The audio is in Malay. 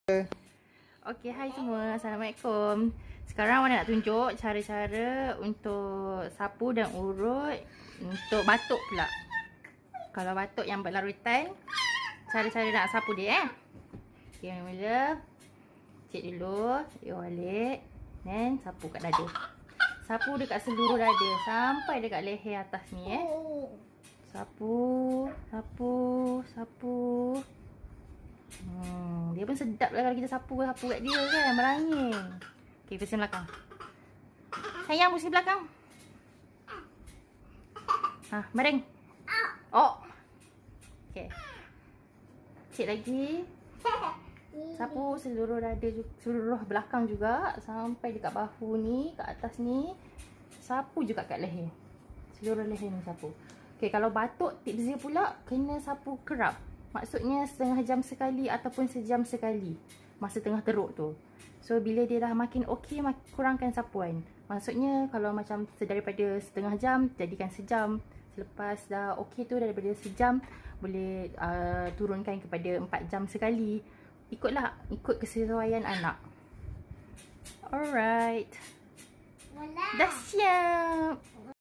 Okey, hai semua. Assalamualaikum. Sekarang Wana nak tunjuk cara-cara untuk sapu dan urut untuk batuk pula. Kalau batuk yang berlarutan, cara-cara nak sapu dia Okey, mula cek dulu, balik dan sapu kat dada. Sapu dekat seluruh dada sampai dekat leher atas ni Sapu, sapu, sapu. Dia pun sedap lah kalau kita sapu kat dia kan, merangin. Okey, pusing belakang. Sayang, pusing belakang. Baring. Oh. Okey. Cik lagi. Sapu seluruh dada, seluruh belakang juga sampai dekat bahu ni, kat atas ni. Sapu juga kat leher. Seluruh leher ni sapu. Okey, kalau batuk tips dia pula kena sapu kerap. Maksudnya setengah jam sekali ataupun sejam sekali masa tengah teruk tu. So bila dia dah makin okey, kurangkan sapuan. Maksudnya kalau macam daripada setengah jam jadikan sejam. Selepas dah okey tu, daripada sejam boleh turunkan kepada 4 jam sekali. Ikut kesesuaian anak. Alright. Dah siap.